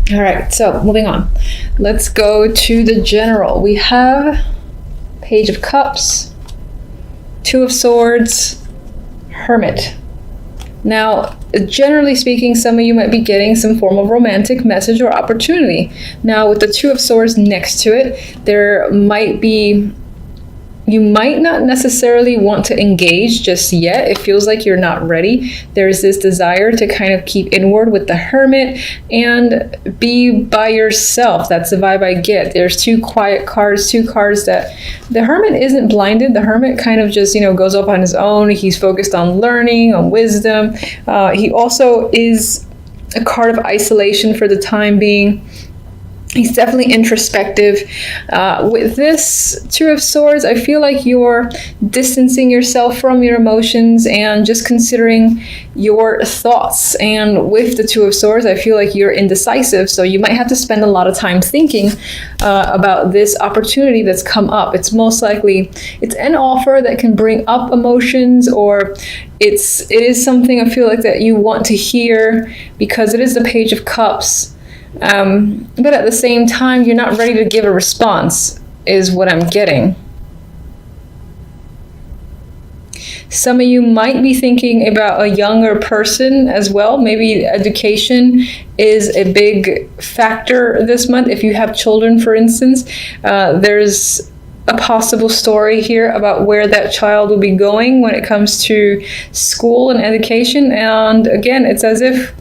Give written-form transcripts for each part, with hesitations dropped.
All right, so moving on. Let's go to the general. We have Page of Cups, Two of Swords, Hermit. Now, generally speaking, some of you might be getting some form of romantic message or opportunity. Now, with the Two of Swords next to it, you might not necessarily want to engage just yet. It feels like you're not ready. There's this desire to kind of keep inward with the Hermit and be by yourself. That's the vibe I get. There's two quiet cards, two cards that the Hermit isn't blinded. The Hermit kind of just, goes up on his own. He's focused on learning, on wisdom. He also is a card of isolation for the time being. He's definitely introspective. With this Two of Swords, I feel like you're distancing yourself from your emotions and just considering your thoughts. And with the Two of Swords, I feel like you're indecisive. So you might have to spend a lot of time thinking about this opportunity that's come up. It's most likely, it's an offer that can bring up emotions, or it is something I feel like that you want to hear because it is the Page of Cups. But at the same time, you're not ready to give a response, is what I'm getting. Some of you might be thinking about a younger person as well. Maybe education is a big factor this month. If you have children, for instance, there's a possible story here about where that child will be going when it comes to school and education. And again, it's as if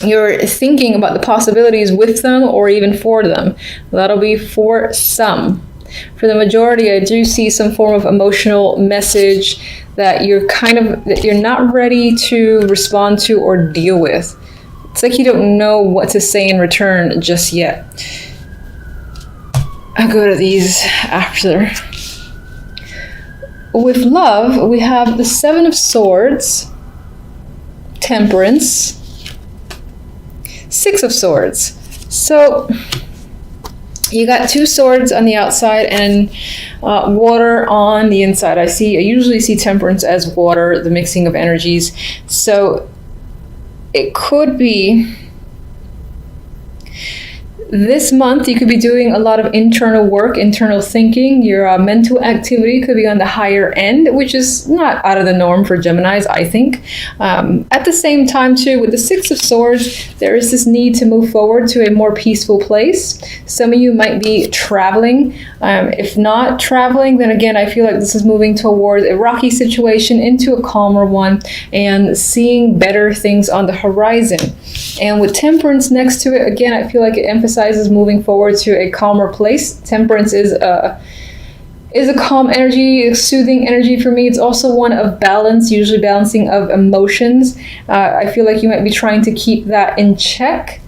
you're thinking about the possibilities with them or even for them. That'll be for some. For the majority, I do see some form of emotional message that you're not ready to respond to or deal with. It's like you don't know what to say in return just yet. I'll go to these after. With love, we have the Seven of Swords, Temperance, Six of Swords. So you got two swords on the outside and water on the inside. I usually see Temperance as water, the mixing of energies. So it could be this month you could be doing a lot of internal work, internal thinking. Your mental activity could be on the higher end, which is not out of the norm for Geminis, I think. At the same time, too, with the Six of Swords, there is this need to move forward to a more peaceful place. Some of you might be traveling. If not traveling, then again, I feel like this is moving towards a rocky situation into a calmer one and seeing better things on the horizon. And with Temperance next to it, again, I feel like it emphasizes moving forward to a calmer place. Temperance is a calm energy, a soothing energy for me. It's also one of balance, usually balancing of emotions. I feel like you might be trying to keep that in check.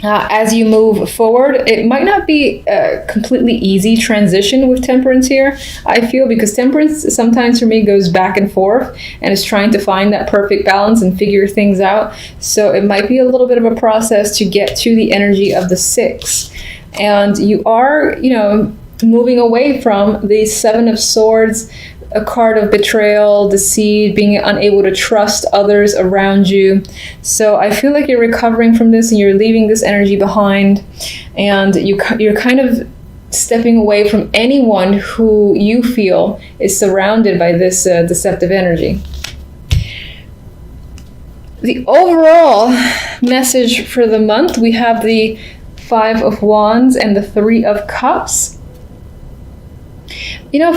As you move forward, it might not be a completely easy transition with Temperance here, I feel, because Temperance sometimes for me goes back and forth and is trying to find that perfect balance and figure things out. So it might be a little bit of a process to get to the energy of the Six. And you are, moving away from the Seven of Swords, a card of betrayal, deceit, being unable to trust others around you. So I feel like you're recovering from this and you're leaving this energy behind, and you're kind of stepping away from anyone who you feel is surrounded by this deceptive energy. The overall message for the month, we have the Five of Wands and the Three of Cups.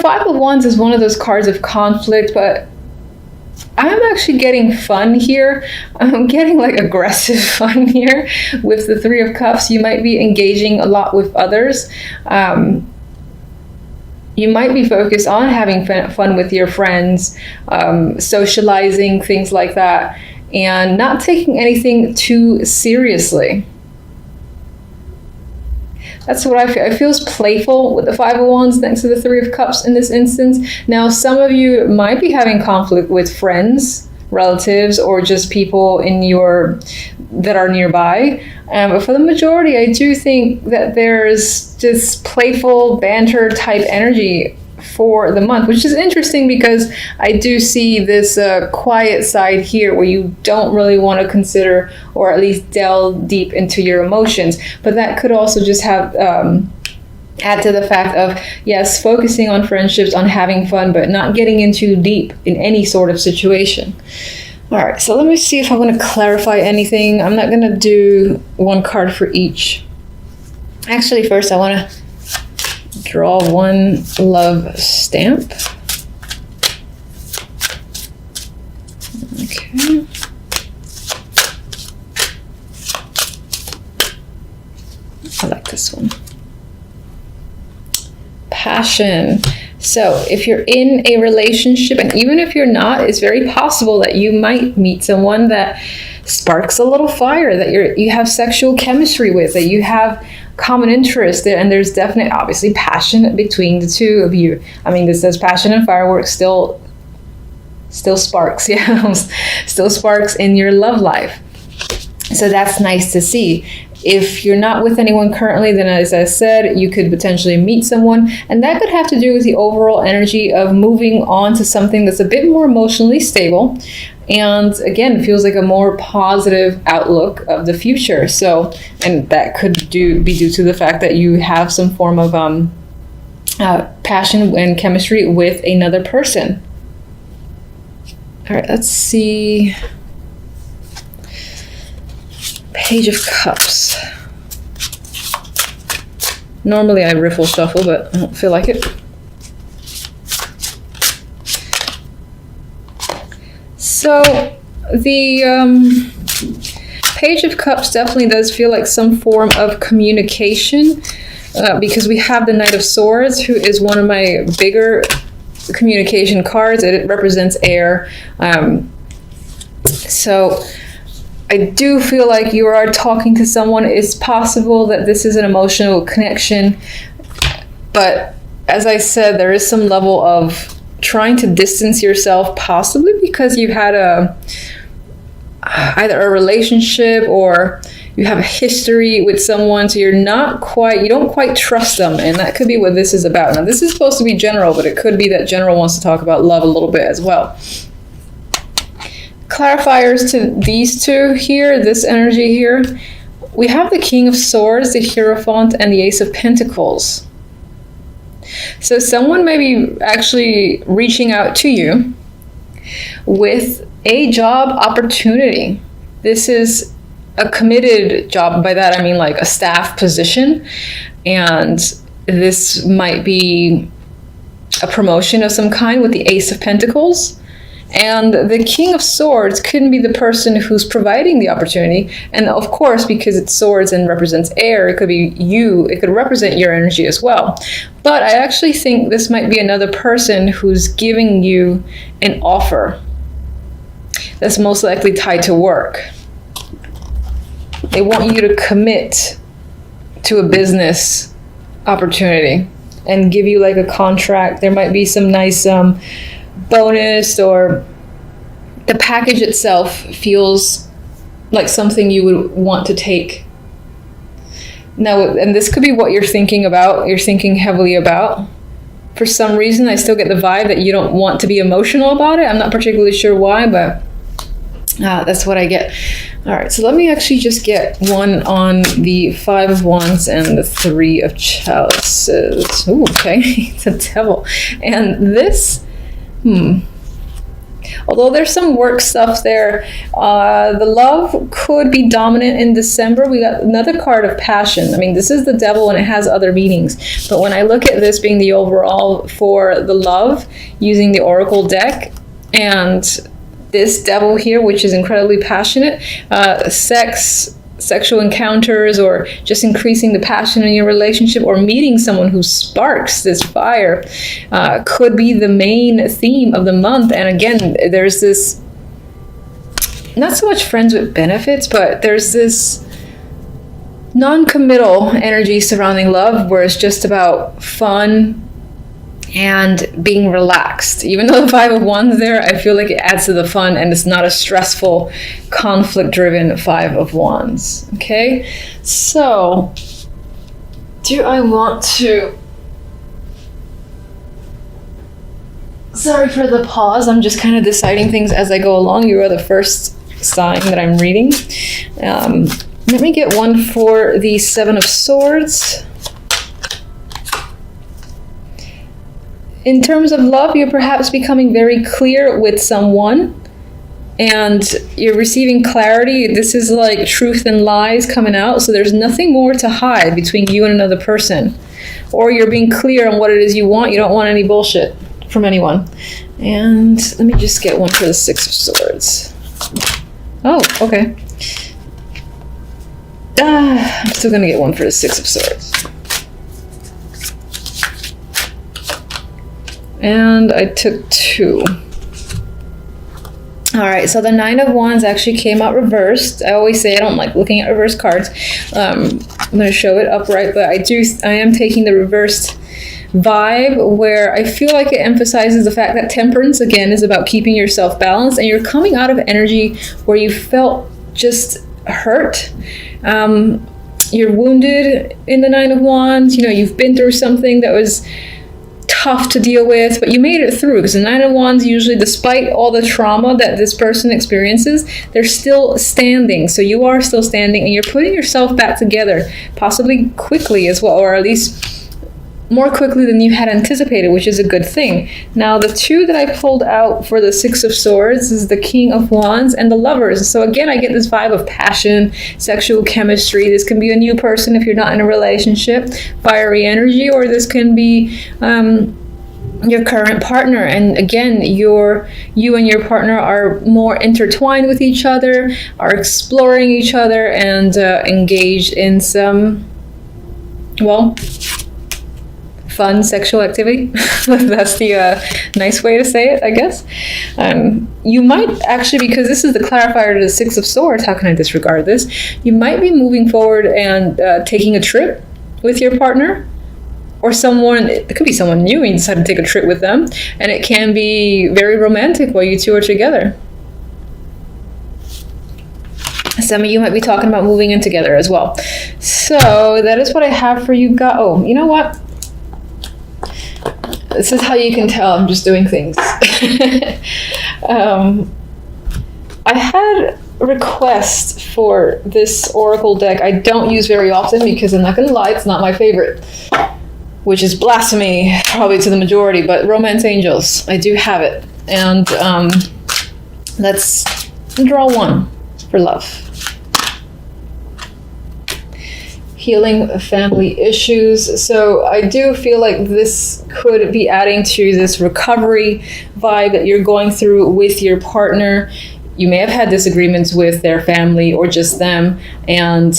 Five of Wands is one of those cards of conflict, but I'm actually getting fun here. I'm getting aggressive fun here. With the Three of Cups, you might be engaging a lot with others. You might be focused on having fun with your friends, socializing, things like that, and not taking anything too seriously. That's what I feel. It feels playful with the Five of Wands next to the Three of Cups in this instance. Now, some of you might be having conflict with friends, relatives, or just people that are nearby. But for the majority, I do think that there's just playful banter type energy for the month, which is interesting because I do see this quiet side here where you don't really want to consider or at least delve deep into your emotions. But that could also just have add to the fact of, yes, focusing on friendships, on having fun, but not getting in too deep in any sort of situation. All right, so let me see if I want to clarify anything. I'm not going to do one card for each. Actually, first I want to draw one love stamp. Okay. I like this one. Passion. So if you're in a relationship, and even if you're not, it's very possible that you might meet someone that sparks a little fire, that you have sexual chemistry with, that you have common interest there, and there's definitely, obviously, passion between the two of you. I mean, this says passion and fireworks still sparks, yeah, still sparks in your love life. So that's nice to see. If you're not with anyone currently, then as I said, you could potentially meet someone, and that could have to do with the overall energy of moving on to something that's a bit more emotionally stable, and again, feels like a more positive outlook of the future. So, and that could be due to the fact that you have some form of passion and chemistry with another person. All right, let's see. Page of Cups. Normally I riffle shuffle, but I don't feel like it. So the Page of Cups definitely does feel like some form of communication, because we have the Knight of Swords, who is one of my bigger communication cards. It represents air. So I do feel like you are talking to someone. It's possible that this is an emotional connection, but as I said, there is some level of trying to distance yourself, possibly because you had either a relationship or you have a history with someone, so you don't quite trust them, and that could be what this is about. Now, this is supposed to be general, but it could be that general wants to talk about love a little bit as well. Clarifiers to these two here, this energy here, we have the King of Swords, the Hierophant, and the Ace of Pentacles. So someone may be actually reaching out to you with a job opportunity. This is a committed job. By that I mean like a staff position, and this might be a promotion of some kind with the Ace of Pentacles. And the King of Swords couldn't be the person who's providing the opportunity. And of course, because it's swords and represents air, it could be you. It could represent your energy as well. But I actually think this might be another person who's giving you an offer that's most likely tied to work. They want you to commit to a business opportunity and give you like a contract. There might be some nice bonus, or the package itself feels like something you would want to take. Now, and this could be what you're thinking about, you're thinking heavily about. For some reason, I still get the vibe that you don't want to be emotional about it. I'm not particularly sure why, but that's what I get. All right, so let me actually just get one on the Five of Wands and the Three of Chalices. Ooh, okay, it's a devil. And this, although there's some work stuff there, the love could be dominant in December. We got another card of passion. I mean, this is the devil and it has other meanings. But when I look at this being the overall for the love, using the Oracle deck, and this devil here, which is incredibly passionate, sexual encounters, or just increasing the passion in your relationship, or meeting someone who sparks this fire, could be the main theme of the month. And again, there's this, not so much friends with benefits, but there's this non-committal energy surrounding love, where it's just about fun and being relaxed. Even though the Five of Wands there, I feel like it adds to the fun, and it's not a stressful, conflict-driven Five of Wands. Okay, so do I want to Sorry for the pause. I'm just kind of deciding things as I go along. You are the first sign that I'm reading. Let me get one for the Seven of Swords. In terms of love, you're perhaps becoming very clear with someone and you're receiving clarity. This is like truth and lies coming out. So there's nothing more to hide between you and another person. Or you're being clear on what it is you want. You don't want any bullshit from anyone. And let me just get one for the Six of Swords. Oh, okay. I'm still going to get one for the Six of Swords. And I took two. All right, so the Nine of Wands actually came out reversed. I always say I don't like looking at reversed cards. I'm going to show it upright, but I am taking the reversed vibe where I feel like it emphasizes the fact that temperance, again, is about keeping yourself balanced, and you're coming out of energy where you felt just hurt. You're wounded in the Nine of Wands. You know, you've been through something that was tough to deal with, but you made it through, because the Nine of Wands usually, despite all the trauma that this person experiences, they're still standing. So you are still standing and you're putting yourself back together, possibly quickly as well, or at least more quickly than you had anticipated, which is a good thing. Now, the two that I pulled out for the Six of Swords is the King of Wands and the Lovers. So again, I get this vibe of passion, sexual chemistry. This can be a new person if you're not in a relationship, fiery energy, or this can be your current partner. And again, you and your partner are more intertwined with each other, are exploring each other, and engaged in some, well, fun sexual activity. That's the nice way to say it, I guess. You might actually, because this is the clarifier to the Six of Swords, how can I disregard this? You might be moving forward and taking a trip with your partner, or someone, it could be someone new, and you decide to take a trip with them, and it can be very romantic while you two are together. Some of you might be talking about moving in together as well. So that is what I have for you guys. Oh, you know what? This is how you can tell I'm just doing things. I had a request for this oracle deck I don't use very often, because I'm not going to lie, it's not my favorite, which is blasphemy probably to the majority, but Romance Angels, I do have it. And let's draw one for love. Healing family issues. So I do feel like this could be adding to this recovery vibe that you're going through with your partner. You may have had disagreements with their family or just them. And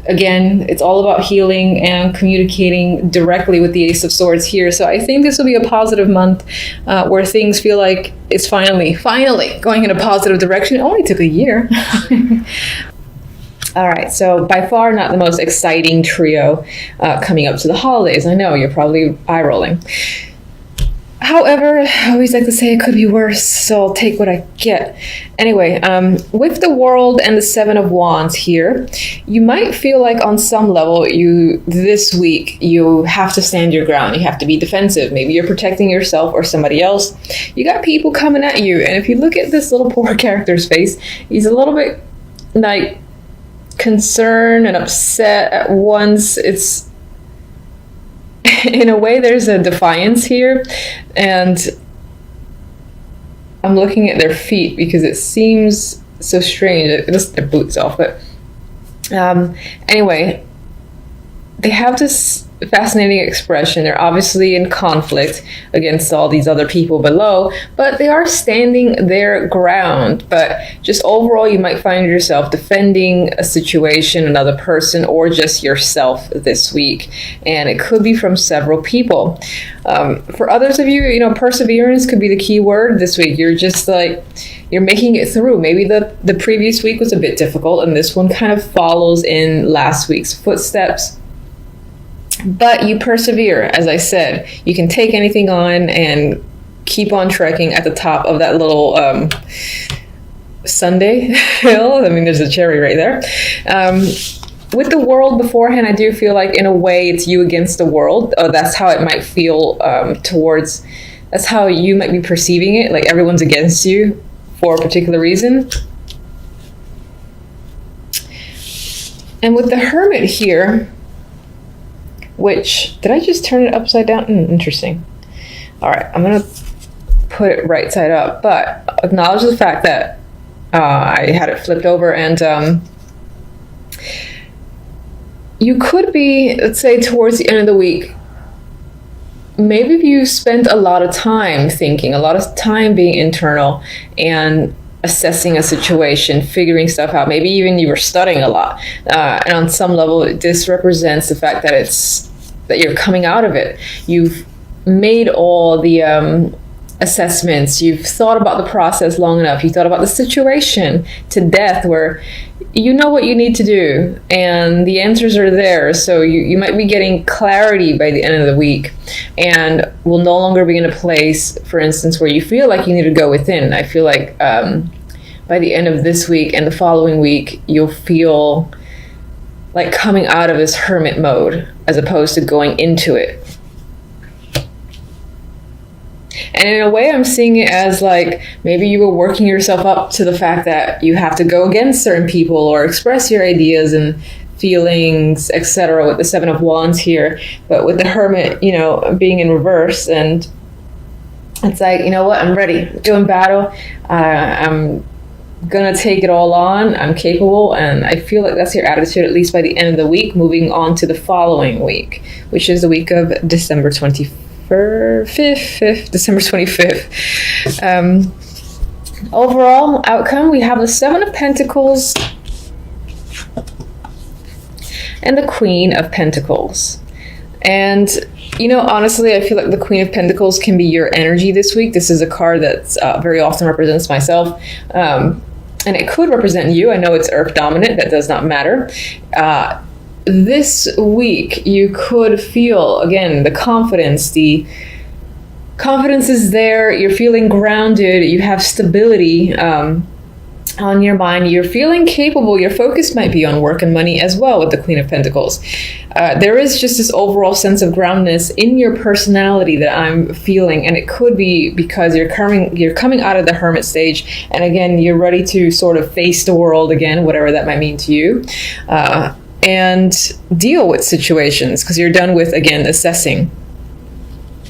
again, it's all about healing and communicating directly with the Ace of Swords here. So I think this will be a positive month where things feel like it's finally going in a positive direction. It only took a year. All right, so by far not the most exciting trio coming up to the holidays. I know, you're probably eye rolling. However, I always like to say it could be worse, so I'll take what I get. Anyway, with the World and the Seven of Wands here, you might feel like on some level this week you have to stand your ground. You have to be defensive. Maybe you're protecting yourself or somebody else. You got people coming at you, and if you look at this little poor character's face, he's a little bit like concerned and upset at once. It's in a way there's a defiance here, and I'm looking at their feet because it seems so strange. Just their boots off, but anyway, they have this fascinating expression. They're obviously in conflict against all these other people below, but they are standing their ground. But just overall, you might find yourself defending a situation, another person, or just yourself this week. And it could be from several people. For others of you, perseverance could be the key word this week. You're just like, you're making it through. Maybe the previous week was a bit difficult, and this one kind of follows in last week's footsteps. But you persevere, as I said. You can take anything on and keep on trekking at the top of that little Sunday hill. I mean, there's a cherry right there. With the World beforehand, I do feel like in a way it's you against the world. That's how it might feel towards That's how you might be perceiving it, like everyone's against you for a particular reason. And with the Hermit here, which, did I just turn it upside down? Interesting. All right, I'm gonna put it right side up, but acknowledge the fact that I had it flipped over, and you could be, let's say towards the end of the week, maybe you spent a lot of time thinking, a lot of time being internal and assessing a situation, figuring stuff out. Maybe even you were studying a lot. And on some level, this represents the fact that you're coming out of it. You've made all the assessments. You've thought about the process long enough. You thought about the situation to death, where you know what you need to do and the answers are there. So you might be getting clarity by the end of the week, and will no longer be in a place, for instance, where you feel like you need to go within. I feel like by the end of this week and the following week, you'll feel like coming out of this hermit mode as opposed to going into it. And in a way, I'm seeing it as like maybe you were working yourself up to the fact that you have to go against certain people or express your ideas and feelings, etc. with the Seven of Wands here. But with the Hermit, you know, being in reverse, and it's like, you know what, I'm ready. Doing battle. I'm gonna take it all on. I'm capable, and I feel like that's your attitude, at least by the end of the week, moving on to the following week, which is the week of December 25th. December 25th. Overall outcome, we have the Seven of Pentacles and the Queen of Pentacles. And, you know, honestly, I feel like the Queen of Pentacles can be your energy this week. This is a card that's very often represents myself. And it could represent you. I know it's Earth dominant. That does not matter. This week, you could feel, again, the confidence. The confidence is there. You're feeling grounded. You have stability on your mind. You're feeling capable. Your focus might be on work and money as well with the Queen of Pentacles. There is just this overall sense of groundedness in your personality that I'm feeling, and it could be because you're coming out of the Hermit stage, and again, you're ready to sort of face the world again, whatever that might mean to you. And deal with situations, because you're done with, again, assessing.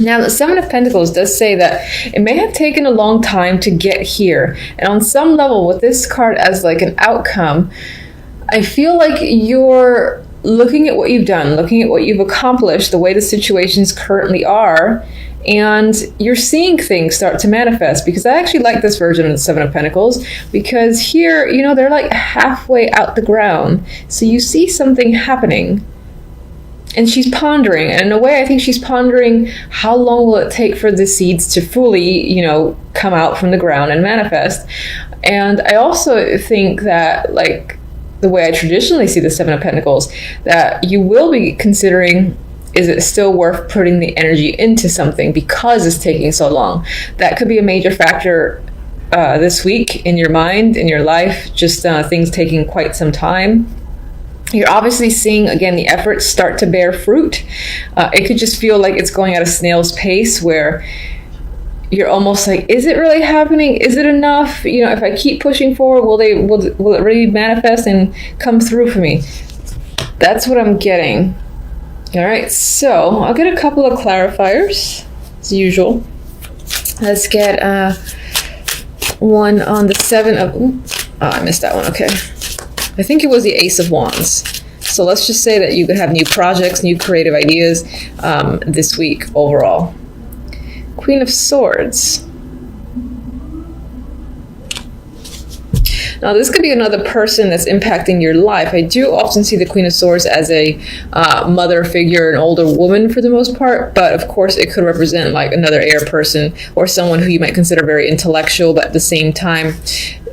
Now, the Seven of Pentacles does say that it may have taken a long time to get here. And on some level, with this card as like an outcome, I feel like you're looking at what you've done, looking at what you've accomplished, the way the situations currently are, and you're seeing things start to manifest. Because I actually like this version of the Seven of Pentacles, because here, you know, they're like halfway out the ground. So you see something happening, and she's pondering. And in a way, I think she's pondering, how long will it take for the seeds to fully, you know, come out from the ground and manifest? And I also think that, like, the way I traditionally see the Seven of Pentacles, that you will be considering, is it still worth putting the energy into something because it's taking so long? That could be a major factor this week in your mind, in your life, just things taking quite some time. You're obviously seeing, again, the efforts start to bear fruit. It could just feel like it's going at a snail's pace, where you're almost like, is it really happening? Is it enough? You know, if I keep pushing forward, will it really manifest and come through for me? That's what I'm getting. All right, so I'll get a couple of clarifiers, as usual. Let's get one on the Seven of... I missed that one, okay. I think it was the Ace of Wands. So let's just say that you could have new projects, new creative ideas this week overall. Queen of Swords. Now, this could be another person that's impacting your life. I do often see the Queen of Swords as a mother figure, an older woman for the most part, but of course it could represent like another air person or someone who you might consider very intellectual, but at the same time,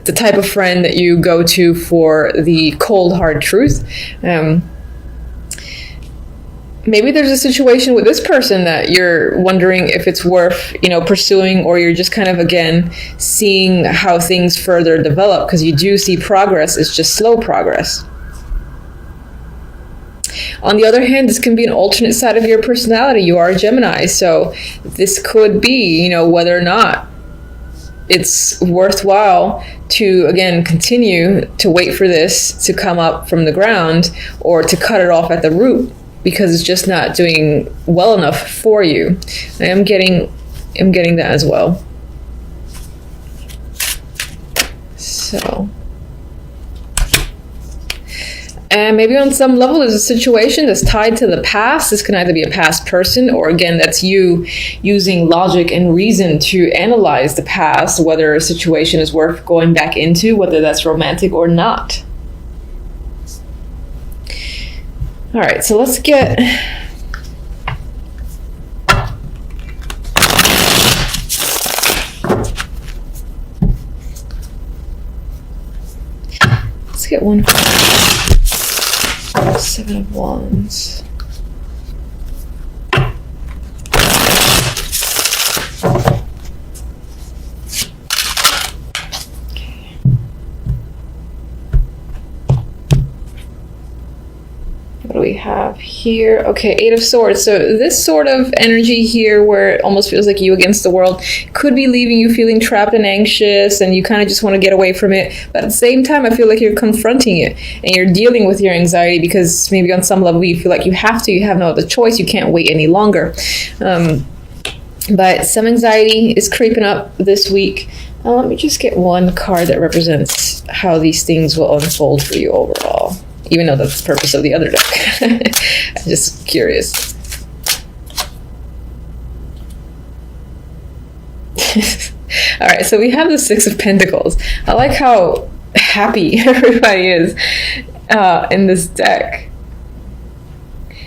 the type of friend that you go to for the cold, hard truth. Maybe there's a situation with this person that you're wondering if it's worth, you know, pursuing, or you're just kind of, again, seeing how things further develop, because you do see progress. It's just slow progress. On the other hand, this can be an alternate side of your personality. You are a Gemini, so this could be, you know, whether or not it's worthwhile to, again, continue to wait for this to come up from the ground or to cut it off at the root because it's just not doing well enough for you. I'm getting that as well. So, and maybe on some level there's a situation that's tied to the past. This can either be a past person or, again, that's you using logic and reason to analyze the past, whether a situation is worth going back into, whether that's romantic or not. All right, so let's get... Let's get one. 7 of Wands. What do we have here? Okay, 8 of Swords. So this sort of energy here where it almost feels like you against the world could be leaving you feeling trapped and anxious, and you kind of just want to get away from it. But at the same time, I feel like you're confronting it and you're dealing with your anxiety because maybe on some level you feel like you have no other choice. You can't wait any longer. But some anxiety is creeping up this week. Let me just get one card that represents how these things will unfold for you overall. Even though that's the purpose of the other deck. I'm just curious. All right, so we have the 6 of Pentacles. I like how happy everybody is in this deck.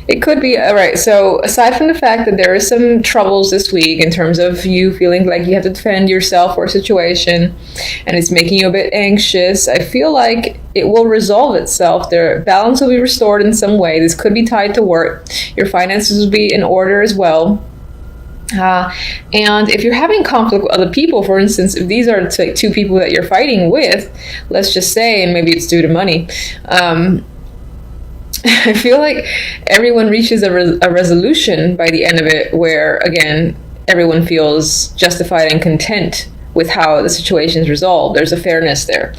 It could be, all right, so aside from the fact that there are some troubles this week in terms of you feeling like you have to defend yourself or a situation and it's making you a bit anxious, I feel like it will resolve itself. Their balance will be restored in some way. This could be tied to work. Your finances will be in order as well. And if you're having conflict with other people, for instance, if these are like 2 people that you're fighting with, let's just say, and maybe it's due to money, I feel like everyone reaches a resolution by the end of it where, again, everyone feels justified and content with how the situation is resolved. There's a fairness there.